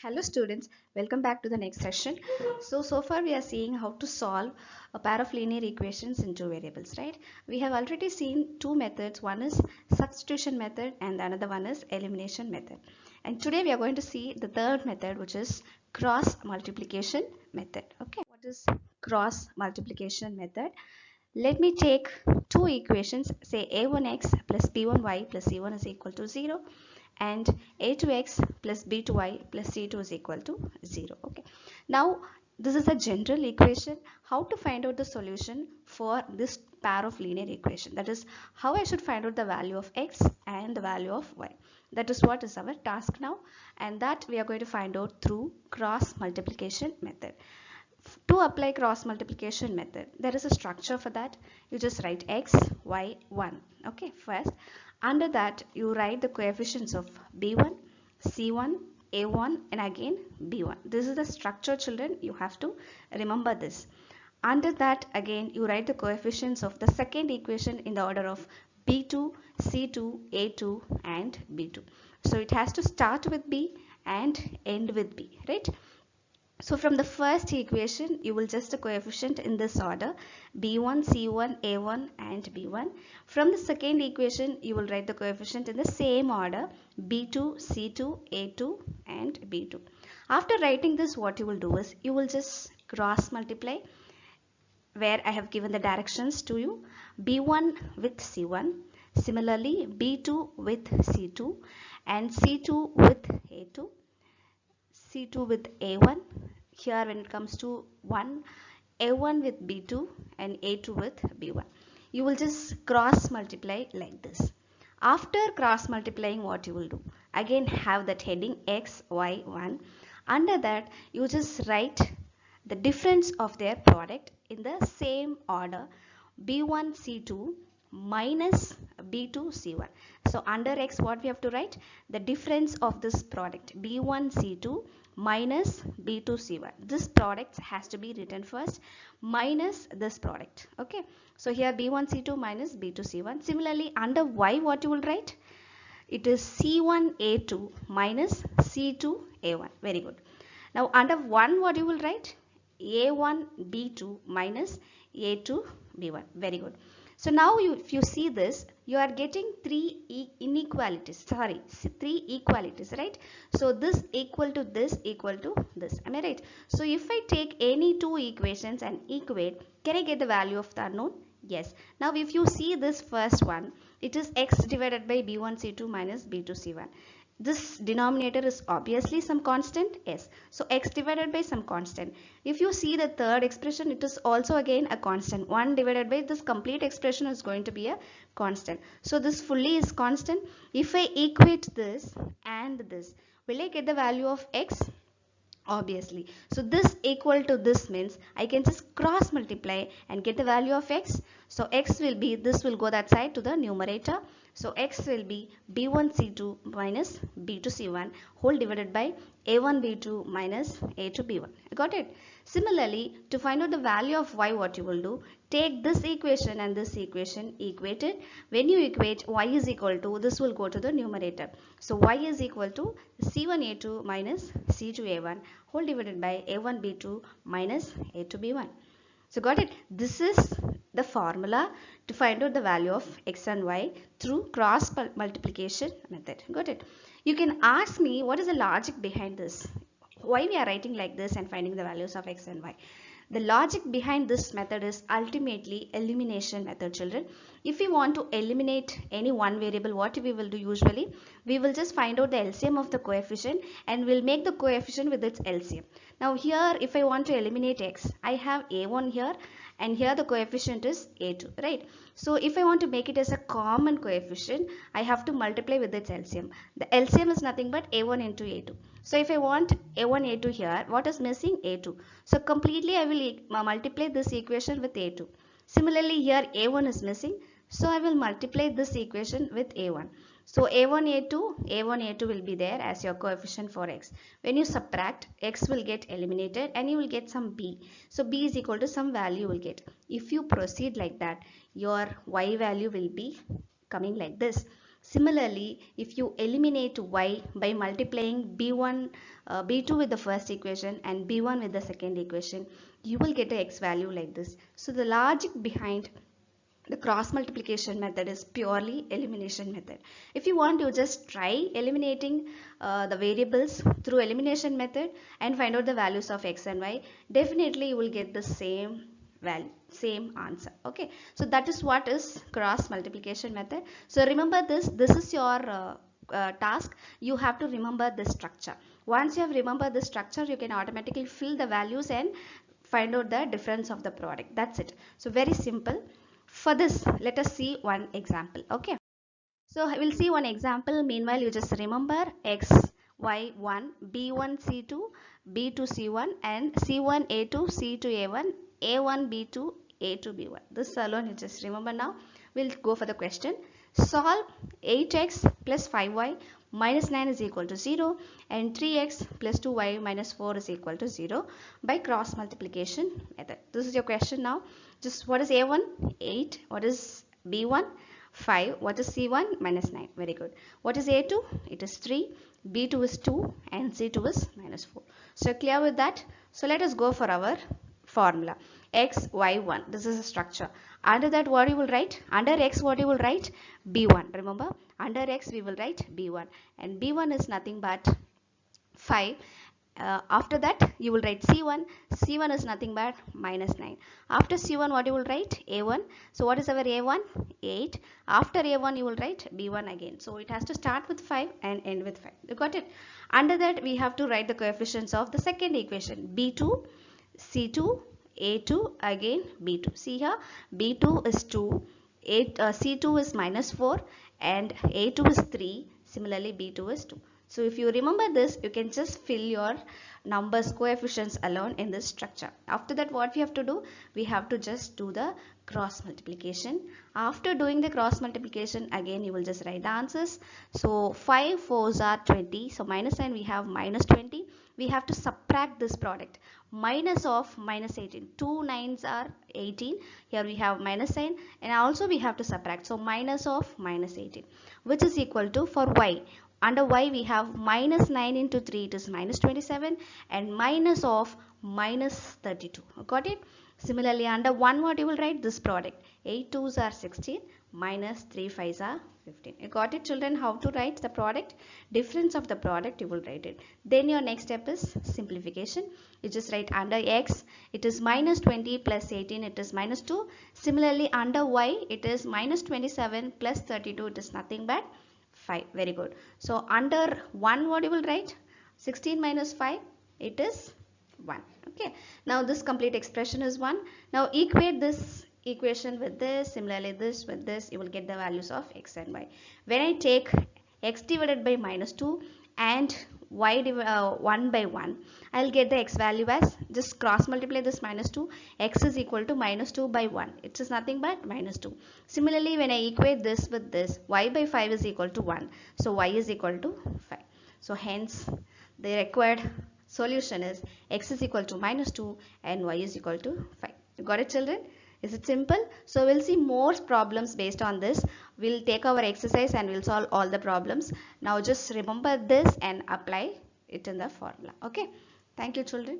Hello students, welcome back to the next session. So far we are seeing how to solve a pair of linear equations in two variables, right? We have already seen two methods. One is substitution method and another one is elimination method. And today we are going to see the third method, which is cross multiplication method. Okay, what is cross multiplication method? Let me take two equations, say a1x plus b1y plus c1 is equal to 0 and a2x plus b2y plus c2 is equal to 0. Okay. Now, this is a general equation. How to find out the solution for this pair of linear equation? That is, how I should find out the value of x and the value of y. That is what is our task now, and that we are going to find out through cross multiplication method. To apply cross multiplication method, there is a structure for that. You just write x, y, 1. Okay, first under that you write the coefficients of b1, c1, a1 and again b1. This is the structure, children. You have to remember this. Under that again you write the coefficients of the second equation in the order of b2, c2, a2 and b2. So it has to start with b and end with b, right? So from the first equation, you will just a coefficient in this order, b1, c1, a1 and b1. From the second equation, you will write the coefficient in the same order, b2, c2, a2 and b2. After writing this, what you will do is, you will just cross multiply where I have given the directions to you, b1 with c1, similarly b2 with c2 and c2 with a2. C2 with A1. Here when it comes to 1, A1 with B2 and A2 with B1. You will just cross multiply like this. After cross multiplying, what you will do? Again have that heading X, Y, 1. Under that you just write the difference of their product in the same order, B1 C2 minus B2 C1. So under X what we have to write? The difference of this product, B1 C2 minus B2 C1. This product has to be written first minus this product. Okay, so here B1 C2 minus B2 C1. Similarly under Y what you will write? It is C1 A2 minus C2 A1. Very good. Now under 1 what you will write? A1 B2 minus A2 B1. Very good. So now if you see this, you are getting three equalities, right? So this equal to this equal to this. Am I right? So if I take any two equations and equate, can I get the value of the unknown? Yes. Now if you see this first one, it is x divided by b1 c2 minus b2 c1. This denominator is obviously some constant, yes. So x divided by some constant. If you see the third expression, it is also again a constant. 1 divided by this complete expression is going to be a constant. So this fully is constant. If I equate this and this, will I get the value of x? Obviously. So this equal to this means I can just cross multiply and get the value of x. So x will be, this will go that side to the numerator. So x will be b1 c2 minus b2 c1 whole divided by a1 b2 minus a2 b1. Got it? Similarly, to find out the value of y, what you will do, take this equation and this equation, equate it. When you equate, y is equal to, this will go to the numerator. So y is equal to c1 a2 minus c2 a1 whole divided by a1 b2 minus a2 b1. So got it? This is the formula to find out the value of x and y through cross multiplication method. Got it? You can ask me what is the logic behind this? Why we are writing like this and finding the values of x and y? The logic behind this method is ultimately elimination method, children. If we want to eliminate any one variable, what we will do usually? We will just find out the LCM of the coefficient and we'll make the coefficient with its LCM. Now here if I want to eliminate x, I have a1 here and here the coefficient is a2, right? So if I want to make it as a common coefficient, I have to multiply with its LCM. The LCM is nothing but a1 into a2. So if I want a1 a2 here, what is missing? a2. So completely I will multiply this equation with a2. Similarly here a1 is missing, so I will multiply this equation with a1. So a1 a2 will be there as your coefficient for x. When you subtract, x will get eliminated and you will get some b. So b is equal to some value you will get. If you proceed like that, your y value will be coming like this. Similarly, if you eliminate y by multiplying b2 with the first equation and b1 with the second equation, you will get a x value like this. So the logic behind the cross multiplication method is purely elimination method. If you want to just try eliminating the variables through elimination method and find out the values of x and y, definitely you will get the same value, same answer. Okay, so that is what is cross multiplication method. So remember this is your task. You have to remember this structure. Once you have remembered the structure, you can automatically fill the values and find out the difference of the product. That's it. So very simple. For this, let us see one example. Okay, so we'll see one example. Meanwhile, you just remember x, y1, b1, c2, b2, c1, and c1, a2, c2, a1, a1, b2, a2, b1. This alone you just remember now. We'll go for the question. Solve 8x plus 5y minus 9 is equal to 0 and 3x plus 2y minus 4 is equal to 0 by cross multiplication method. This is your question now. Just what is a1? 8. What is b1? 5. What is c1? Minus 9. Very good. What is a2? It is 3. b2 is 2 and c2 is minus 4. So clear with that? So let us go for our formula. X, y, 1. This is a structure. Under that what you will write? Under x what you will write? b1. Remember? Under x we will write b1. And b1 is nothing but 5. After that you will write c1. c1 is nothing but minus 9. After c1 what you will write? a1. So what is our a1? 8. After a1 you will write b1 again. So it has to start with 5 and end with 5. You got it? Under that we have to write the coefficients of the second equation. b2, c2, a2, again b2. See here, b2 is 2, c2 is minus 4 and a2 is 3. Similarly b2 is 2. So if you remember this, you can just fill your numbers coefficients alone in this structure. After that what we have to do? We have to just do the cross multiplication. After doing the cross multiplication, again you will just write the answers. So 5 4s are 20. So minus sign we have minus 20. We have to subtract this product. Minus of minus 18. 2 9s are 18. Here we have minus sign and also we have to subtract. So minus of minus 18, which is equal to, for y, under y we have minus 9 into 3, it is minus 27, and minus of minus 32. Got it? Similarly, under 1 what you will write? This product. 8 2s are 16 minus 3 5s are 15. You got it, children? How to write the product? Difference of the product you will write it. Then your next step is simplification. You just write under x it is minus 20 plus 18, it is minus 2. Similarly, under y it is minus 27 plus 32, it is nothing but 5. Very good. So under 1 what you will write? 16 minus 5, it is 1. Okay, now this complete expression is 1. Now equate this equation with this, similarly this with this, you will get the values of x and y. When I take x divided by minus 2 and y 1 by 1, I'll get the x value as, just cross multiply this minus 2, x is equal to minus 2 by 1. It is nothing but minus 2. Similarly, when I equate this with this, y by 5 is equal to 1. So y is equal to 5. So hence the required solution is x is equal to minus 2 and y is equal to 5. You got it, children? Is it simple? So we'll see more problems based on this. We'll take our exercise and we'll solve all the problems. Now just remember this and apply it in the formula. Okay. Thank you, children.